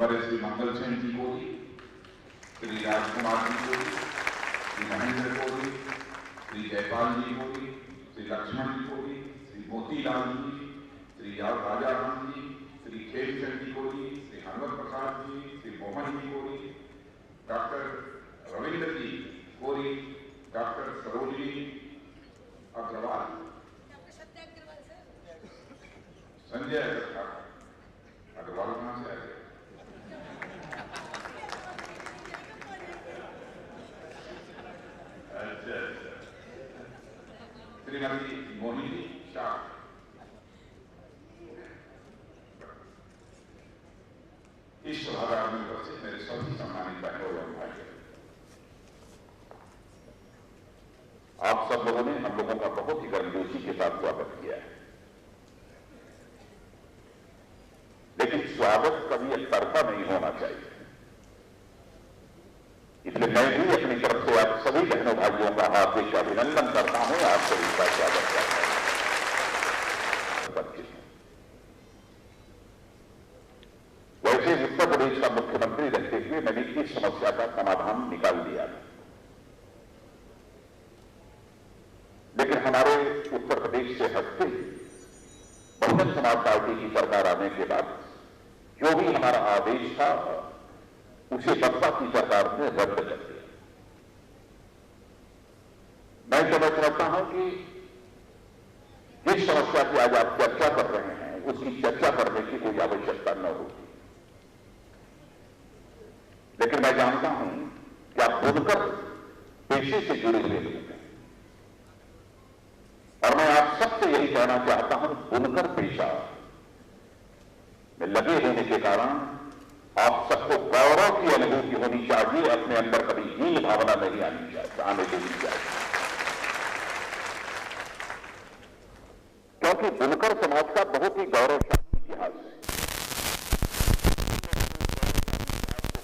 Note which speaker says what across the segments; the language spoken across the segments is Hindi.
Speaker 1: हमारे श्री मंगल सेन जी को भी, श्री राजकुमार जी को भी, श्री महेंद्र को भी, श्री जयपाल जी को भी, श्री लक्ष्मण जी को भी, श्री मोतीलाल जी, श्री राजा राम जी, श्री खेमचंद जी को भी, श्री हनुमत प्रसाद जी, श्री मोहन जी को भी, डॉक्टर रविंद्र जी कोरी, डॉक्टर सरोजिनी अग्रवाल, संजय अग्रवाल कहां से आ गए? अच्छा अच्छा, श्रीमती मोहिनी शाह, इस सभागार में उपस्थित मेरे सभी सम्मानित बहनों एवं भाइयों, आप सब लोगों ने हम लोगों का बहुत ही गर्मजोशी के साथ स्वागत किया है। लेकिन स्वागत कभी एकतरफा नहीं होना चाहिए, इसलिए मैं भी अपनी तरफ से आप सभी बहनों भाइयों का हार्दिक अभिनंदन करता हूं, आप सभी का स्वागत करता हूं। वैसे उत्तर प्रदेश का मुख्यमंत्री रहते हुए मैंने इस समस्या का समाधान निकाल दिया, लेकिन हमारे उत्तर प्रदेश से हटते बहुजन समाज पार्टी की सरकार आने के बाद जो भी हमारा आदेश था उसे बसपा की सरकार ने रद्द कर दिया। मैं समझ रखता हूं कि जिस समस्या की आज आप चर्चा कर रहे हैं उसकी चर्चा करने की कोई आवश्यकता न होगी, लेकिन मैं जानता हूं कि आप बुनकर पेशे से जुड़े हुए लोग हैं और मैं आप सबसे यही कहना चाहता हूं, बुनकर पेशा में लगे होने के कारण आप सबको गौरव की अनुभूति होनी चाहिए, अपने अंदर कभी हीन भावना नहीं आने देनी चाहिए, क्योंकि बुनकर समाज का बहुत ही गौरवशाली इतिहास है।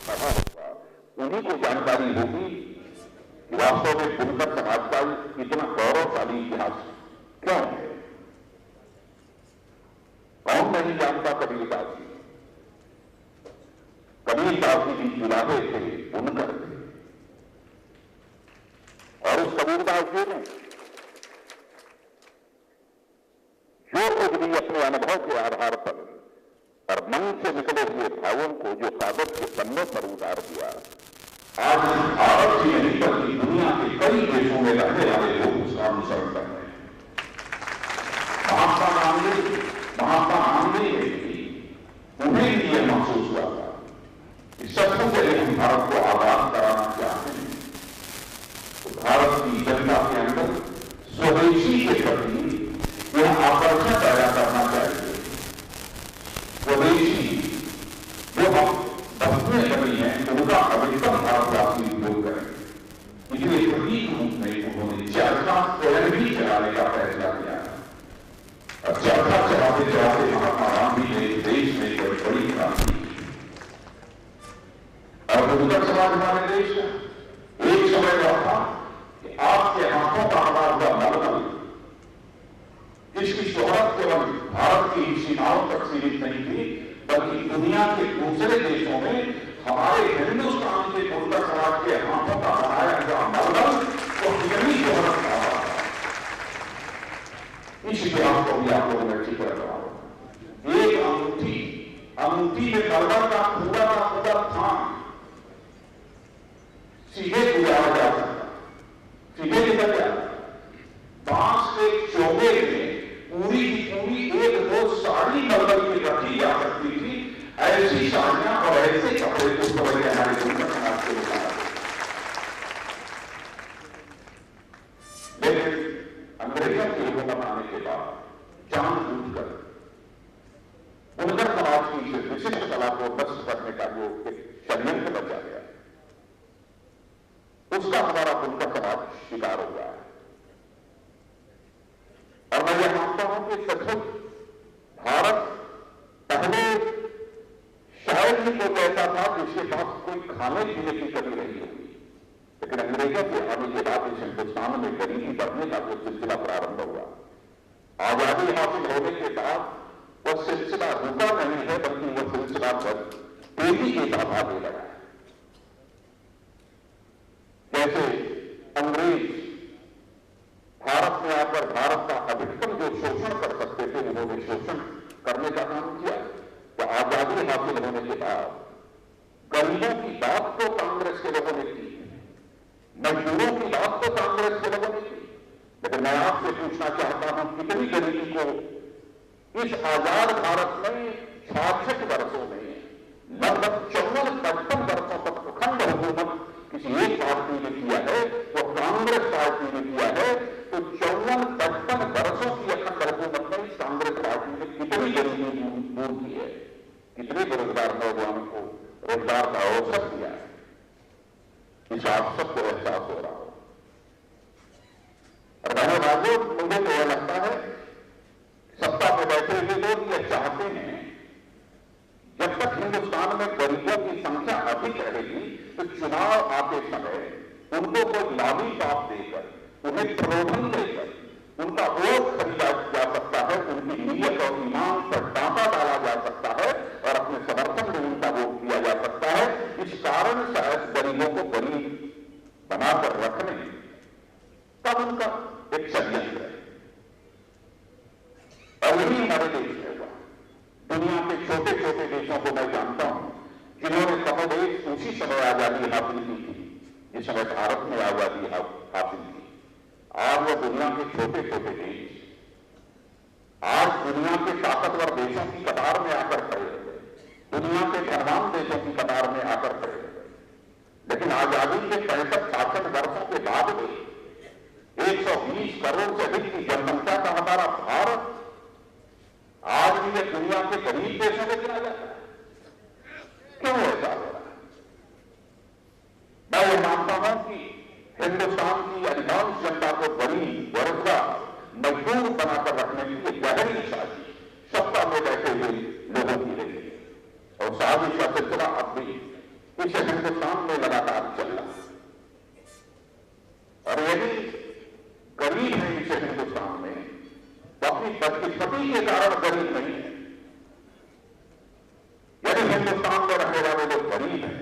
Speaker 1: पढ़ा होगा उन्हीं को जानकारी होगी कि वास्तव में बुनकर समाज का इतना गौरवशाली इतिहास क्यों है। कौन नहीं जानता कबीरदास जी? कबीरदास जी भी जुलाहे थे, बुनकर थे, और उस कबीरदास जी ने जो कुछ भी अपने अनुभव के आधार पर और मन से निकले हुए भावों को जो कागज के पन्ने पर उतार दिया, आज भारत ही नहीं बल्कि दुनिया के कई देशों में रहने वाले लोग उसका अनुसरण कर रहे हैं। महात्मा गांधी ने उन्हें भी यह महसूस हुआ था कि सबसे पहले हम भारत को आजाद कराना चाहते हैं तो भारत की जनता के अंदर स्वदेशी के प्रति यह आकर्षण पैदा करना चाहिए। स्वदेशी जो हम वस्तुएं बनी हैं उनका अधिकतम भारतवासी उपयोग करें, इसलिए प्रतीक रूप में उन्होंने चरखा स्वयं भी चलाने का फैसला किया और चरखा चलाते चलाते महात्मा गांधी ने देश में एक बड़ी क्रांति की। और बुनकर समाज हमारे देश का एक समय था कि आपके हाथों का बना हुआ मलमल, इसकी शोहरत केवल भारत की सीमाओं तक सीमित नहीं थी बल्कि दुनिया के दूसरे देशों में हमारे हिंदुस्तान के बुनकर समाज के हाथों का बनाया हुआ मलमल तो कितनी शोहरत का था। इस इतिहास को भी आप लोगों ने अच्छी तरह रहा होगा। एक अंगूठी में मलमल का पूरा था, सीधे गुजारा जा सकता, सीधे निकल जाता। बांस के चौबे में पूरी की पूरी एक दो साड़ी मलमल की रखी जा सकती थी। ऐसी साड़ियां और ऐसे कपड़े को हमारे बुनकर समाज के लोग, लेकिन अंग्रेजों की हुकूमत आने के बाद जानबूझकर बुनकर समाज की इस विशिष्ट कला को नष्ट करने का जो षड्यंत्र बचा गया उसका हमारा बुनकर समाज शिकार हुआ है। और मैं यह मानता हूं कि सचमुच भारत पहले शायद ही कोई ऐसा था जिसके पास कोई खाने पीने की कमी रही होगी, लेकिन अंग्रेजों के आने के बाद इस हिंदुस्तान में गरीबी बढ़ने का जो सिलसिला प्रारंभ हुआ, आजादी हासिल होने के बाद वह सिलसिला रुका नहीं है बल्कि वह सिलसिला
Speaker 2: तेजी के साथ आगे बढ़ा। जैसे अंग्रेज भारत में आकर भारत का अधिकतम जो शोषण कर सकते थे, उन्होंने शोषण करने का काम किया। तो आजादी हासिल होने के बाद गरीबों की बात तो कांग्रेस के लोगों ने की, मजदूरों की बात तो कांग्रेस के लोगों ने की, लेकिन मैं आपसे पूछना चाहता हूं, कितनी गरीबी को इस आजाद भारत में 66 वर्षों में लगभग 54-55 वर्षों तक अखंड हुकूमत किसी एक पार्टी ने किया है, वो कांग्रेस पार्टी ने किया है। तो 54-55 वर्षों की अखंड हुकूमत में इस कांग्रेस पार्टी ने कितनी गरीबी दूर की है, कितने बेरोजगार नौजवानों को रोजगार का अवसर दिया है, इस आप सबको एहसास हो रहा हो। और धन्यवाद, मुझे तो यह लगता है सत्ता में बैठे हुए लोग यह चाहते हैं, जब तक हिंदुस्तान में गरीबों की संख्या अधिक रहेगी तो चुनाव आते समय उनको कोई लॉलीपॉप देकर, उन्हें प्रलोभन देकर उनका वोट खरीदा जा सकता है, उनकी नीयत और ईमान पर डांका डाला जा सकता है और अपने समर्थन में उनका वोट दिया जा सकता है। इस कारण शायद गरीबों को गरीब बनाकर रखने का उनका एक षड्यंत्र है। और यही हमारे देश में हुआ। दुनिया के छोटे छोटे देशों को मैं जानता हूं जिन्होंने कमोबेश उसी समय आजादी हासिल की थी जिस समय भारत में आजादी हासिल की। आज वो दुनिया के छोटे छोटे देश आज दुनिया के ताकतवर देशों की कतार में आकर खड़े हो गए, दुनिया के धनवान देशों की कतार में आकर खड़े हो गए। लेकिन आजादी के 65-66 वर्षों के बाद भी 120 करोड़ से अधिक की जनसंख्या का हमारा भारत आज भी ये दुनिया के गरीब देशों में गिना जाता है। क्यों ऐसा हो रहा है? मैं ये मानता हूं कि हिंदुस्तान की अधिकांश जनता को गरीब, बेरोजगार, मजदूर बनाकर रखने की एक गहरी साजिश सत्ता में बैठे हुए लोगों की रही है और साजिश का सिलसिला अब भी इस हिंदुस्तान में लगातार चल रहा है। और यदि गरीब है इस हिंदुस्तान में तो अपनी बदकिस्मती के कारण गरीब नहीं है। यदि हिंदुस्तान में रहने वाले लोग गरीब हैं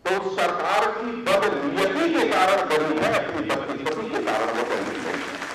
Speaker 2: तो सरकार की बदनीयती के कारण गरीब है, अपनी बदकिस्मती के कारण वो गरीब नहीं है।